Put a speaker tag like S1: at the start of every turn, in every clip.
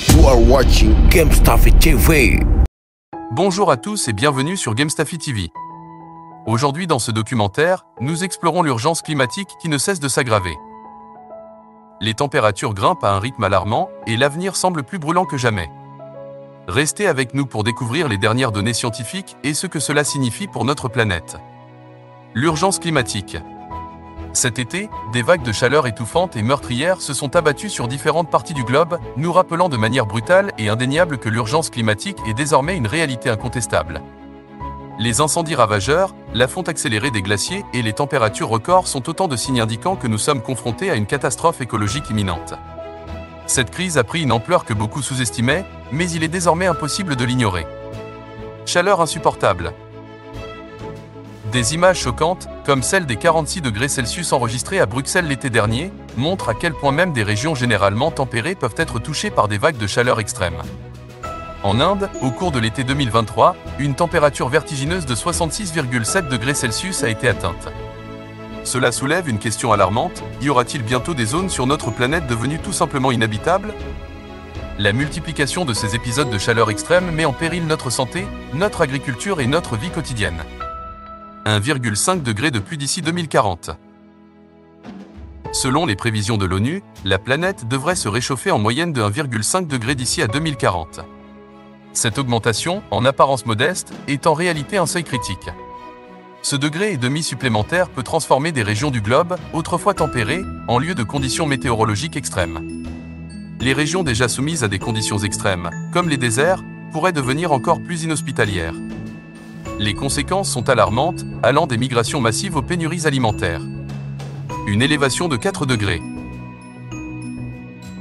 S1: You are watching GameStuffy TV.
S2: Bonjour à tous et bienvenue sur GameStuffy TV. Aujourd'hui dans ce documentaire, nous explorons l'urgence climatique qui ne cesse de s'aggraver. Les températures grimpent à un rythme alarmant et l'avenir semble plus brûlant que jamais. Restez avec nous pour découvrir les dernières données scientifiques et ce que cela signifie pour notre planète. L'urgence climatique. Cet été, des vagues de chaleur étouffantes et meurtrières se sont abattues sur différentes parties du globe, nous rappelant de manière brutale et indéniable que l'urgence climatique est désormais une réalité incontestable. Les incendies ravageurs, la fonte accélérée des glaciers et les températures records sont autant de signes indiquant que nous sommes confrontés à une catastrophe écologique imminente. Cette crise a pris une ampleur que beaucoup sous-estimaient, mais il est désormais impossible de l'ignorer. Chaleur insupportable. Des images choquantes, comme celle des 46 degrés Celsius enregistrés à Bruxelles l'été dernier, montrent à quel point même des régions généralement tempérées peuvent être touchées par des vagues de chaleur extrêmes. En Inde, au cours de l'été 2023, une température vertigineuse de 66,7 degrés Celsius a été atteinte. Cela soulève une question alarmante, y aura-t-il bientôt des zones sur notre planète devenues tout simplement inhabitables ? La multiplication de ces épisodes de chaleur extrême met en péril notre santé, notre agriculture et notre vie quotidienne. 1,5 degré de plus d'ici 2040. Selon les prévisions de l'ONU, la planète devrait se réchauffer en moyenne de 1,5 degré d'ici à 2040. Cette augmentation, en apparence modeste, est en réalité un seuil critique. Ce degré et demi supplémentaire peut transformer des régions du globe, autrefois tempérées, en lieu de conditions météorologiques extrêmes. Les régions déjà soumises à des conditions extrêmes, comme les déserts, pourraient devenir encore plus inhospitalières. Les conséquences sont alarmantes, allant des migrations massives aux pénuries alimentaires. Une élévation de 4 degrés.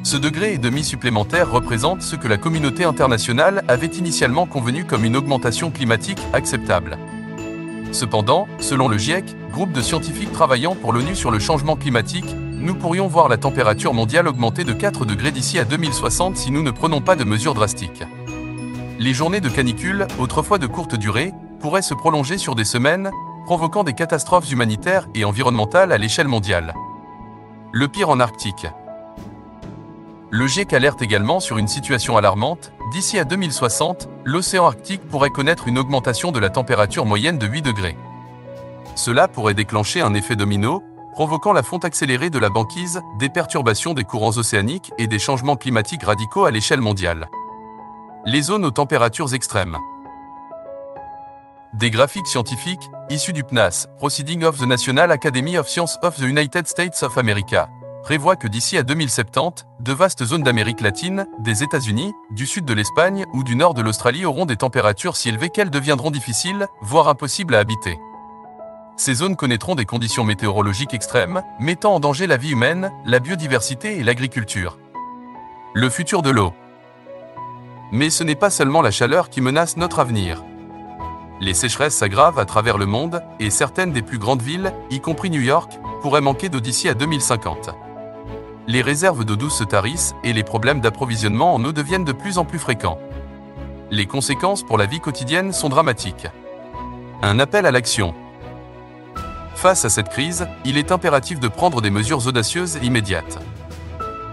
S2: Ce degré et demi supplémentaire représente ce que la communauté internationale avait initialement convenu comme une augmentation climatique acceptable. Cependant, selon le GIEC, groupe de scientifiques travaillant pour l'ONU sur le changement climatique, nous pourrions voir la température mondiale augmenter de 4 degrés d'ici à 2060 si nous ne prenons pas de mesures drastiques. Les journées de canicule, autrefois de courte durée, pourraient se prolonger sur des semaines, provoquant des catastrophes humanitaires et environnementales à l'échelle mondiale. Le pire en Arctique. Le GIEC alerte également sur une situation alarmante. D'ici à 2060, l'océan Arctique pourrait connaître une augmentation de la température moyenne de 8 degrés. Cela pourrait déclencher un effet domino, provoquant la fonte accélérée de la banquise, des perturbations des courants océaniques et des changements climatiques radicaux à l'échelle mondiale. Les zones aux températures extrêmes. Des graphiques scientifiques, issus du PNAS, Proceedings of the National Academy of Sciences of the United States of America, prévoient que d'ici à 2070, de vastes zones d'Amérique latine, des États-Unis, du sud de l'Espagne ou du nord de l'Australie auront des températures si élevées qu'elles deviendront difficiles, voire impossibles à habiter. Ces zones connaîtront des conditions météorologiques extrêmes, mettant en danger la vie humaine, la biodiversité et l'agriculture. Le futur de l'eau. Mais ce n'est pas seulement la chaleur qui menace notre avenir. Les sécheresses s'aggravent à travers le monde, et certaines des plus grandes villes, y compris New York, pourraient manquer d'eau d'ici à 2050. Les réserves d'eau douce se tarissent et les problèmes d'approvisionnement en eau deviennent de plus en plus fréquents. Les conséquences pour la vie quotidienne sont dramatiques. Un appel à l'action. Face à cette crise, il est impératif de prendre des mesures audacieuses et immédiates.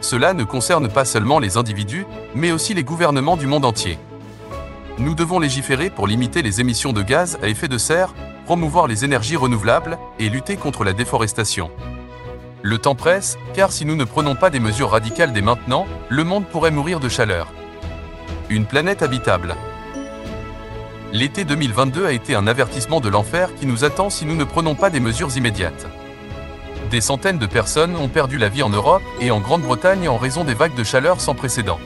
S2: Cela ne concerne pas seulement les individus, mais aussi les gouvernements du monde entier. Nous devons légiférer pour limiter les émissions de gaz à effet de serre, promouvoir les énergies renouvelables et lutter contre la déforestation. Le temps presse, car si nous ne prenons pas des mesures radicales dès maintenant, le monde pourrait mourir de chaleur. Une planète habitable. L'été 2022 a été un avertissement de l'enfer qui nous attend si nous ne prenons pas des mesures immédiates. Des centaines de personnes ont perdu la vie en Europe et en Grande-Bretagne en raison des vagues de chaleur sans précédent.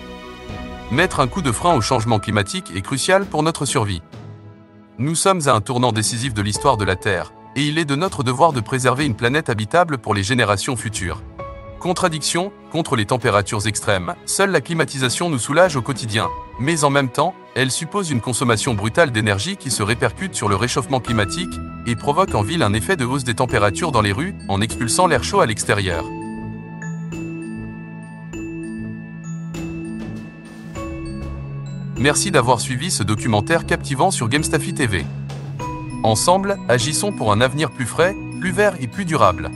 S2: Mettre un coup de frein au changement climatique est crucial pour notre survie. Nous sommes à un tournant décisif de l'histoire de la Terre, et il est de notre devoir de préserver une planète habitable pour les générations futures. Contradiction, contre les températures extrêmes, seule la climatisation nous soulage au quotidien, mais en même temps, elle suppose une consommation brutale d'énergie qui se répercute sur le réchauffement climatique et provoque en ville un effet de hausse des températures dans les rues en expulsant l'air chaud à l'extérieur. Merci d'avoir suivi ce documentaire captivant sur GameStuffy TV. Ensemble, agissons pour un avenir plus frais, plus vert et plus durable.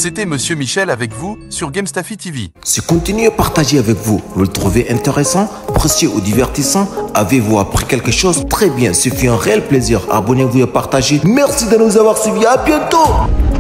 S2: C'était Monsieur Michel avec vous sur GameStaffy TV.
S1: Si continuez à partager avec vous, vous le trouvez intéressant, précieux ou divertissant, avez-vous appris quelque chose? Très bien, ce fut un réel plaisir. Abonnez-vous et partagez. Merci de nous avoir suivis. À bientôt.